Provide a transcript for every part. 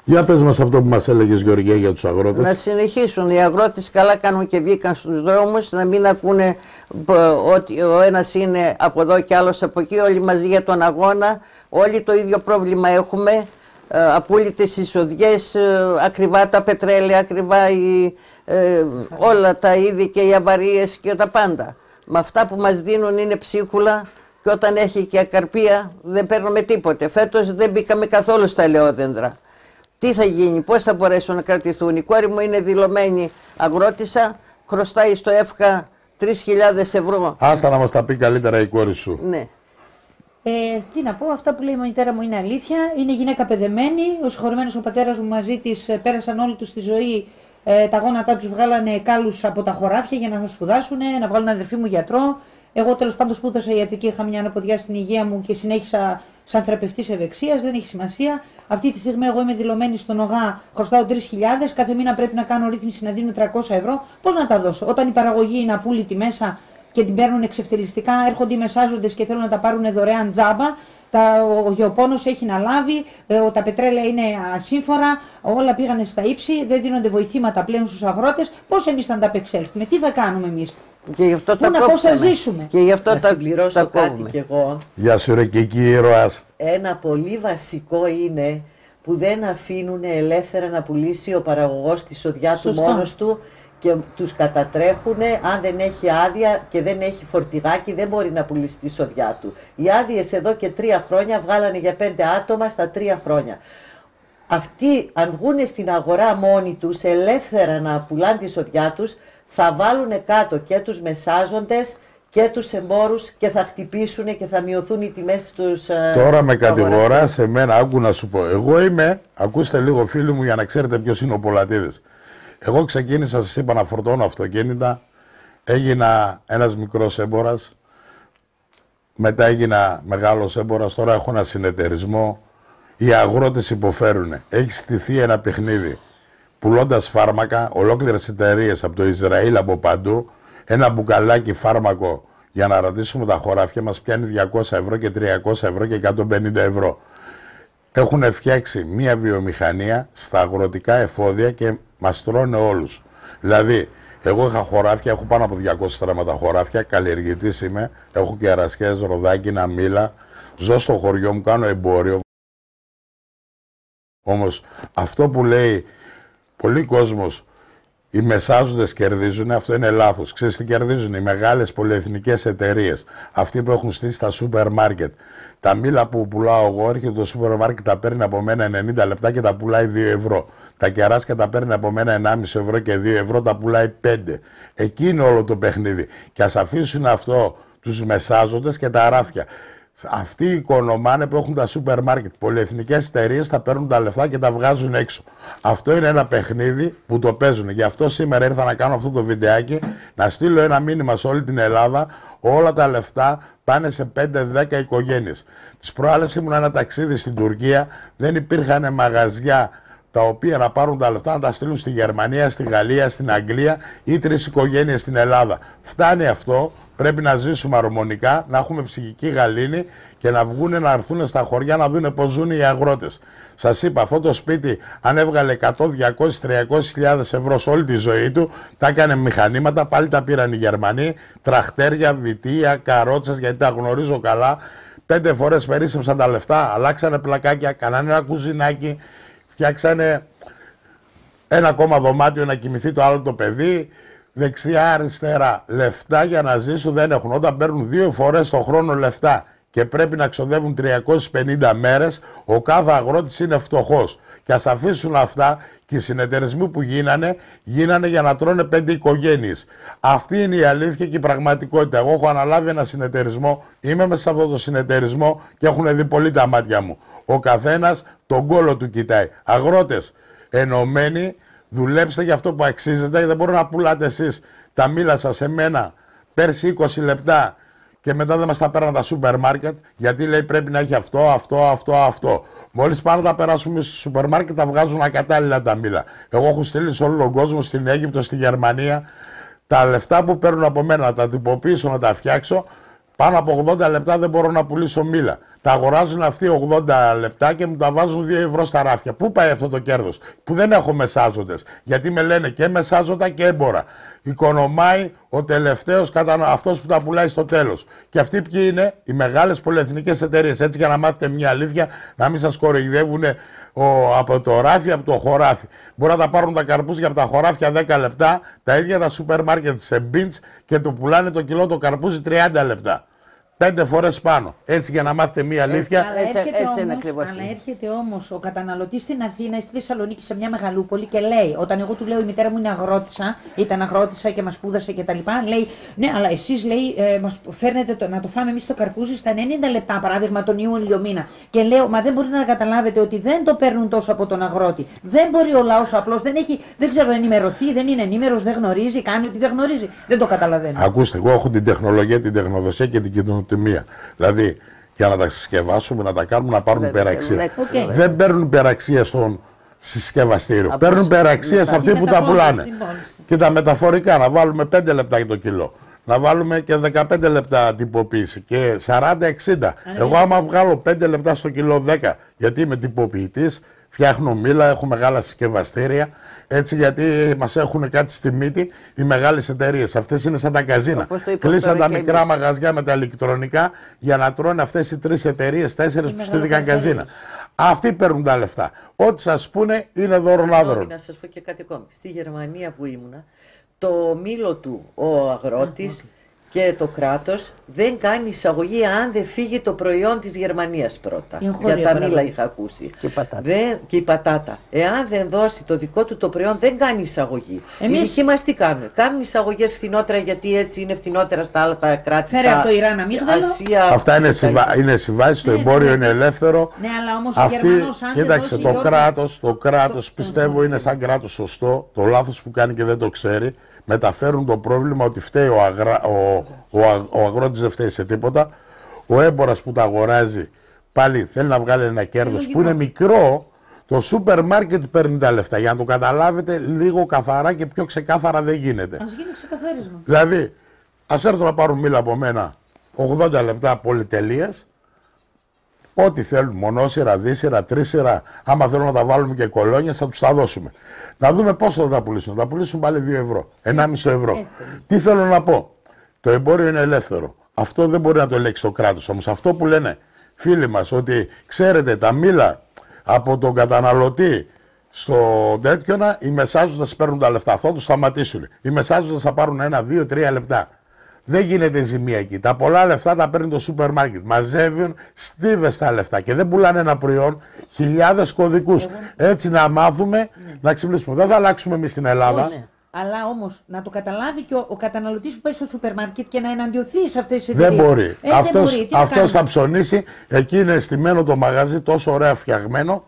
Για πες μας αυτό που μας έλεγες, Γεωργία, για τους αγρότες. Να συνεχίσουν. Οι αγρότες καλά κάνουν και βγήκαν στους δρόμους, να μην ακούνε ότι ο ένας είναι από εδώ και άλλος από εκεί, όλοι μαζί για τον αγώνα. Όλοι το ίδιο πρόβλημα έχουμε. Απόλυτες εισοδιές, ακριβά τα πετρέλαια, ακριβά όλα τα είδη και οι αβαρίες και τα πάντα. Με αυτά που μας δίνουν είναι ψίχουλα και όταν έχει και ακαρπία δεν παίρνουμε τίποτε. Φέτος δεν μπήκαμε καθόλου στα ελαιόδεντρα. Τι θα γίνει, πώς θα μπορέσουν να κρατηθούν. Η κόρη μου είναι δηλωμένη αγρότησα, χρωστάει στο ΕΦΚΑ 3.000 ευρώ. Άστα να μας τα πει καλύτερα η κόρη σου. Ναι. Τι να πω, αυτά που λέει η μητέρα μου είναι αλήθεια. Είναι γυναίκα παιδεμένη. Ο συγχωρημένος ο πατέρας μου μαζί της πέρασαν όλη τους τη ζωή. Τα γόνατά τους βγάλανε κάλους από τα χωράφια για να σπουδάσουν, να βγάλουν αδερφή μου γιατρό. Εγώ τέλος πάντων σπούδασα ιατρική, είχα μια αναποδιά στην υγεία μου και συνέχισα σαν θεραπευτής ευεξίας. Δεν έχει σημασία. Αυτή τη στιγμή εγώ είμαι δηλωμένη στον ΟΓΑ, χρωστάω 3.000, κάθε μήνα πρέπει να κάνω ρύθμιση να δίνω 300 ευρώ. Πώς να τα δώσω, όταν η παραγωγή είναι απούλητη μέσα και την παίρνουν εξευτελιστικά, έρχονται οι μεσάζοντες και θέλουν να τα πάρουν δωρεάν τζάμπα. Ο γεωπόνος έχει να λάβει, τα πετρέλαια είναι ασύμφορα, όλα πήγανε στα ύψη, δεν δίνονται βοηθήματα πλέον στους αγρότες. Πώς εμείς θα ανταπεξέλθουμε, τι θα κάνουμε εμείς, και γι' αυτό τα πώς θα ζήσουμε. Και γι' αυτό να συμπληρώσω κάτι κι εγώ. Γεια σου ρε και εκεί ήρωας. Ένα πολύ βασικό είναι που δεν αφήνουν ελεύθερα να πουλήσει ο παραγωγός τη σοδιά του μόνος του και τους κατατρέχουν. Αν δεν έχει άδεια και δεν έχει φορτηγάκι δεν μπορεί να πουλήσει τη σοδιά του. Οι άδειες εδώ και 3 χρόνια βγάλανε για 5 άτομα στα 3 χρόνια. Αυτοί αν βγουν στην αγορά μόνοι τους ελεύθερα να πουλάνε τη σοδιά τους, θα βάλουν κάτω και τους μεσάζοντες και τους εμπόρους και θα χτυπήσουν και θα μειωθούν οι τιμές στους Τώρα με κατηγορά σε μένα, άκου να σου πω. Εγώ είμαι, ακούστε λίγο φίλοι μου για να ξέρετε ποιος είναι ο Πολατίδης. Εγώ ξεκίνησα, σας είπα, να φορτώνω αυτοκίνητα, έγινα ένας μικρός έμπορας, μετά έγινα μεγάλος έμπορας, τώρα έχω ένα συνεταιρισμό. Οι αγρότες υποφέρουν. Έχει στηθεί ένα παιχνίδι. Πουλώντας φάρμακα, ολόκληρες εταιρείες από το Ισραήλ, από παντού, ένα μπουκαλάκι φάρμακο για να ρωτήσουμε τα χωράφια μας πιάνει 200 ευρώ και 300 ευρώ και 150 ευρώ. Έχουν φτιάξει μία βιομηχανία στα αγροτικά εφόδια και μας τρώνε όλους. Δηλαδή, εγώ είχα χωράφια, έχω πάνω από 200 στρέμματα χωράφια, καλλιεργητής είμαι, έχω και αρασκές, ροδάκινα, μήλα, ζω στο χωριό μου, κάνω εμπόριο. Όμως αυτό που λέει πολλοί κόσμος, οι μεσάζοντες κερδίζουν, αυτό είναι λάθος. Ξέρεις τι κερδίζουν? Οι μεγάλες πολυεθνικές εταιρείες, αυτοί που έχουν στήσει τα σούπερ μάρκετ. Τα μήλα που πουλάω εγώ, έρχεται το σούπερ μάρκετ, τα παίρνει από μένα 90 λεπτά και τα πουλάει 2 ευρώ. Τα κεράσια τα παίρνει από μένα 1,5 ευρώ και 2 ευρώ τα πουλάει 5. Εκεί είναι όλο το παιχνίδι. Και ας αφήσουν αυτό τους μεσάζοντες και τα ράφια. Αυτοί οι οικονομάνε που έχουν τα σούπερ μάρκετ, πολυεθνικές εταιρείες θα παίρνουν τα λεφτά και τα βγάζουν έξω. Αυτό είναι ένα παιχνίδι που το παίζουν. Γι' αυτό σήμερα ήρθα να κάνω αυτό το βιντεάκι, να στείλω ένα μήνυμα σε όλη την Ελλάδα. Όλα τα λεφτά πάνε σε 5-10 οικογένειες. Τις προάλλες ήμουν ένα ταξίδι στην Τουρκία, δεν υπήρχαν μαγαζιά τα οποία να πάρουν τα λεφτά να τα στείλουν στη Γερμανία, στη Γαλλία, στην Αγγλία ή 3 οικογένειες στην Ελλάδα. Φτάνει αυτό. Πρέπει να ζήσουμε αρμονικά, να έχουμε ψυχική γαλήνη και να βγουν να έρθουν στα χωριά να δουν πώς ζουν οι αγρότες. Σας είπα, αυτό το σπίτι αν έβγαλε 100, 200, 300.000 ευρώ σε όλη τη ζωή του, τα έκανε μηχανήματα, πάλι τα πήραν οι Γερμανοί, τραχτέρια, βιτία, καρότσες, γιατί τα γνωρίζω καλά. 5 φορές περίσσεψαν τα λεφτά, αλλάξανε πλακάκια, κάνανε ένα κουζινάκι, φτιάξανε ένα ακόμα δωμάτιο να κοιμηθεί το άλλο το παιδί. Δεξιά, αριστερά. Λεφτά για να ζήσουν δεν έχουν. Όταν παίρνουν 2 φορές το χρόνο λεφτά και πρέπει να ξοδεύουν 350 μέρες, ο κάθε αγρότης είναι φτωχός. Και ας αφήσουν αυτά και οι συνεταιρισμοί που γίνανε για να τρώνε 5 οικογένειες. Αυτή είναι η αλήθεια και η πραγματικότητα. Εγώ έχω αναλάβει ένα συνεταιρισμό, είμαι μέσα σε αυτό το συνεταιρισμό και έχουν δει πολύ τα μάτια μου. Ο καθένας τον κόλο του κοιτάει. Αγρότες ενωμένοι, δουλέψτε για αυτό που αξίζετε, δεν μπορώ να πουλάτε εσείς τα μήλα σας σε μένα πέρσι 20 λεπτά και μετά δεν μας τα πέραν τα σούπερ μάρκετ, γιατί λέει πρέπει να έχει αυτό. Μόλις πάνε να τα περάσουμε στο σούπερ μάρκετ τα βγάζουν ακατάλληλα τα μήλα. Εγώ έχω στείλει σε όλο τον κόσμο, στην Αίγυπτο, στη Γερμανία, τα λεφτά που παίρνουν από μένα να τα τυποποιήσω, να τα φτιάξω, πάνω από 80 λεπτά δεν μπορώ να πουλήσω μήλα. Τα αγοράζουν αυτοί 80 λεπτά και μου τα βάζουν 2 ευρώ στα ράφια. Πού πάει αυτό το κέρδος? Που δεν έχω μεσάζοντες. Γιατί με λένε και μεσάζοντα και έμπορα. Οικονομάει ο τελευταίος, αυτός που τα πουλάει στο τέλος. Και αυτοί ποιοι είναι? Οι μεγάλες πολυεθνικές εταιρείες. Έτσι, για να μάθετε μια αλήθεια, να μην σας κοροϊδεύουν από το ράφι, από το χωράφι. Μπορεί να τα πάρουν τα καρπούζια από τα χωράφια 10 λεπτά, τα ίδια τα σούπερ μάρκετ σε μπίντς και του πουλάνε το κιλό το καρπούζι 30 λεπτά. 5 φορές πάνω. Έτσι, για να μάθετε μία αλήθεια. Αλλά έρχεται όμως ο καταναλωτής στην Αθήνα ή στη Θεσσαλονίκη σε μια μεγαλούπολη και λέει, όταν εγώ του λέω η μητέρα μου είναι αγρότησα, ήταν αγρότησα και μας σπούδασε κτλ. Λέει, ναι, αλλά εσείς λέει, μας φέρνετε να το φάμε εμείς το καρπούζι στα 90 λεπτά, παράδειγμα τον Ιούλιο μήνα. Και λέω, μα δεν μπορείτε να καταλάβετε ότι δεν το παίρνουν τόσο από τον αγρότη. Δεν μπορεί ο λαός απλώς, δεν ξέρω ενημερωθεί, δεν είναι ενήμερος, δεν γνωρίζει, κάνει ότι δεν γνωρίζει. Δεν το καταλαβαίνω. Ακούστε, εγώ έχω την τεχνολογία, την τεχνοδοσία και την κοινοτιμία. Δηλαδή, για να τα συσκευάσουμε, να τα κάνουμε να πάρουν υπεραξία. Δεν παίρνουν υπεραξία στον συσκευαστήριο. Παίρνουν υπεραξία σε αυτοί που τα πουλάνε. Και τα μεταφορικά, να βάλουμε 5 λεπτά για το κιλό. Να βάλουμε και 15 λεπτά τυποποίηση και 40-60. Εγώ άμα βγάλω 5 λεπτά στο κιλό 10, γιατί είμαι τυποποιητής, φτιάχνω μήλα, έχω μεγάλα συσκευαστήρια. Έτσι, γιατί μας έχουν κάτι στη μύτη οι μεγάλες εταιρείες. Αυτές είναι σαν τα καζίνα. Κλείσαν τα μικρά μαγαζιά με τα ηλεκτρονικά για να τρώνε αυτές οι 3 εταιρείες, 4 που στήθηκαν καζίνα. Αυτοί παίρνουν τα λεφτά. Ό,τι σας πούνε είναι δώρο-λάδωρο. Να σας πω και κάτι ακόμη. Στη Γερμανία που ήμουνα, το μήλο του ο αγρότης και το κράτος δεν κάνει εισαγωγή αν δεν φύγει το προϊόν της Γερμανίας πρώτα. Για τα μήλα είχα ακούσει. Και η πατάτα. Εάν δεν δώσει το δικό του το προϊόν, δεν κάνει εισαγωγή. Οι δικοί μας τι κάνουν? Κάνουν εισαγωγές φθηνότερα, γιατί έτσι είναι φθηνότερα στα άλλα τα κράτη. Φέρε από το Ιράν αμύγδαλο. Αυτά είναι συμβάσεις, το εμπόριο είναι ελεύθερο. Ναι, αλλά όμως ο Γερμανός, αν κοίταξε, το κράτος πιστεύω είναι σαν κράτος σωστό. Το λάθος που κάνει και δεν το ξέρει. Μεταφέρουν το πρόβλημα ότι φταίει ο αγρότης, δεν φταίει σε τίποτα. Ο έμπορας που τα αγοράζει πάλι θέλει να βγάλει ένα κέρδος που είναι μικρό. Το σούπερ μάρκετ παίρνει τα λεφτά. Για να το καταλάβετε λίγο καθαρά και πιο ξεκάθαρα δεν γίνεται. Ας γίνει ξεκαθάρισμα. Δηλαδή, ας έρθουν να πάρουν μήλα από μένα 80 λεπτά πολυτελείας. Ό,τι θέλουν, μονόσυρα, δίσυρα, τρίσυρα, άμα θέλουν να τα βάλουμε και κολόνια, θα τους τα δώσουμε. Να δούμε πόσο θα τα πουλήσουν. Θα πουλήσουν πάλι 2 ευρώ, 1,5 ευρώ. Τι θέλω να πω? Το εμπόριο είναι ελεύθερο. Αυτό δεν μπορεί να το ελέγξει το κράτος. Όμως αυτό που λένε φίλοι μας, ότι ξέρετε τα μήλα από τον καταναλωτή στο τέτοιονα, οι μεσάζοντες παίρνουν τα λεφτά. Αυτό θα τους σταματήσουν. Οι μεσάζοντες θα πάρουν 1, 2, 3 λεπτά. Δεν γίνεται ζημία εκεί. Τα πολλά λεφτά τα παίρνει το σούπερ μάρκετ. Μαζεύουν στίβες τα λεφτά και δεν πουλάνε ένα προϊόν, χιλιάδες κωδικούς. Έτσι να μάθουμε, να ξυπνήσουμε. Δεν θα αλλάξουμε εμείς στην Ελλάδα. Αλλά όμως να το καταλάβει και ο καταναλωτής που πάει στο σούπερ μάρκετ και να εναντιωθεί σε αυτές τις εταιρείες. Δεν μπορεί. Αυτός θα ψωνίσει. Εκεί είναι στημένο το μαγαζί, τόσο ωραία φτιαγμένο.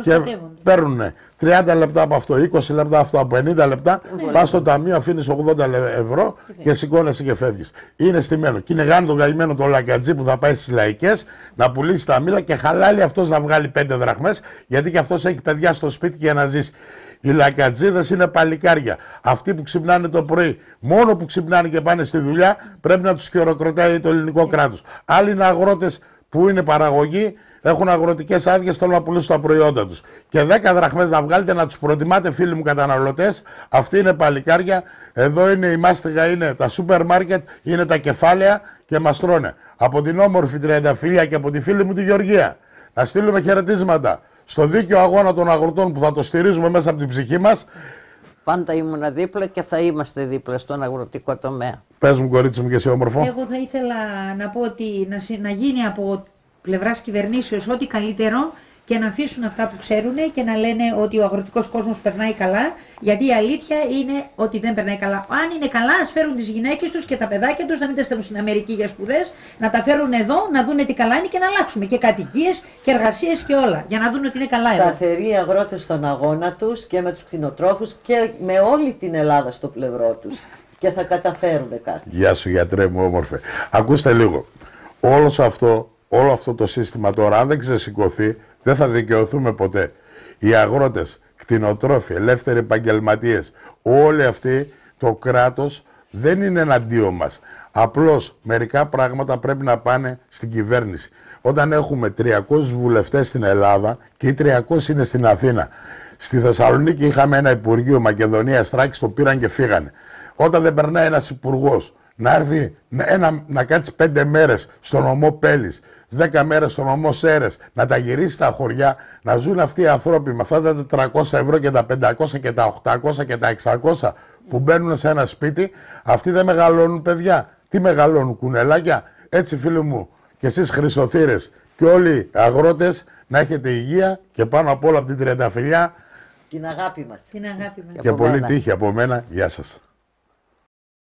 Και παίρνουν 30 λεπτά από αυτό, 20 λεπτά αυτό, από 50 λεπτά. Πας στο ταμείο, αφήνεις 80 ευρώ και σηκώνεσαι και φεύγεις. Είναι στημένο. Και είναι γάνο το καημένο το λακατζί που θα πάει στις λαϊκές να πουλήσει τα μήλα και χαλάει αυτός να βγάλει 5 δραχμές, γιατί και αυτός έχει παιδιά στο σπίτι για να ζήσει. Οι λακατζίδες είναι παλικάρια. Αυτοί που ξυπνάνε το πρωί, μόνο που ξυπνάνε και πάνε στη δουλειά, πρέπει να τους χειροκροτάει το ελληνικό κράτος. Άλλοι είναι αγρότες που είναι παραγωγή. Έχουν αγροτικές άδειες, θέλουν να πουλήσουν τα προϊόντα τους. Και 10 δραχμές να βγάλετε, να τους προτιμάτε, φίλοι μου καταναλωτές. Αυτοί είναι παλικάρια. Εδώ είναι η μάστιγα, είναι τα σούπερ μάρκετ, είναι τα κεφάλαια και μας τρώνε. Από την όμορφη Τριανταφύλια και από τη φίλη μου τη Γεωργία. Να στείλουμε χαιρετίσματα στο δίκαιο αγώνα των αγροτών που θα το στηρίζουμε μέσα από την ψυχή μας. Πάντα ήμουν δίπλα και θα είμαστε δίπλα στον αγροτικό τομέα. Πες μου, κορίτσι μου, και εσύ όμορφο. Εγώ θα ήθελα να πω ότι να γίνει από πλευράς κυβερνήσεως ό,τι καλύτερο και να αφήσουν αυτά που ξέρουν και να λένε ότι ο αγροτικός κόσμος περνάει καλά, γιατί η αλήθεια είναι ότι δεν περνάει καλά. Αν είναι καλά, ας φέρουν τις γυναίκες τους και τα παιδάκια τους, να μην τα στέλνουν στην Αμερική για σπουδές, να τα φέρουν εδώ, να δουν τι καλά είναι και να αλλάξουμε και κατοικίες και εργασίες και όλα, για να δουν ότι είναι καλά εδώ. Σταθεροί αγρότες στον αγώνα τους και με τους κτηνοτρόφους και με όλη την Ελλάδα στο πλευρό τους. Και θα καταφέρουν κάτι. Γεια σου, γιατρέ μου, όμορφε. Ακούστε λίγο. Όλο αυτό το σύστημα τώρα, αν δεν ξεσηκωθεί, δεν θα δικαιωθούμε ποτέ. Οι αγρότες, κτηνοτρόφοι, ελεύθεροι επαγγελματίες, όλοι αυτοί, το κράτος δεν είναι εναντίον μας. Απλώς μερικά πράγματα πρέπει να πάνε στην κυβέρνηση. Όταν έχουμε 300 βουλευτές στην Ελλάδα και οι 300 είναι στην Αθήνα. Στη Θεσσαλονίκη είχαμε ένα Υπουργείο Μακεδονίας Θράκης, το πήραν και φύγανε. Όταν δεν περνάει ένας υπουργός να έρθει να κάτσει 5 μέρες στον νομό Πέλης, 10 μέρες στον νομό Σέρες, να τα γυρίσει στα χωριά, να ζουν αυτοί οι άνθρωποι με αυτά τα 400 ευρώ και τα 500 και τα 800 και τα 600 που μπαίνουν σε ένα σπίτι, αυτοί δεν μεγαλώνουν παιδιά. Τι μεγαλώνουν, κουνελάκια? Έτσι, φίλοι μου, και εσείς χρυσοθύρες και όλοι οι αγρότες, να έχετε υγεία και πάνω απ' όλα από την τριανταφυλλιά την αγάπη μας. Την αγάπη μας. και πολύ τύχη από μένα. Γεια σας.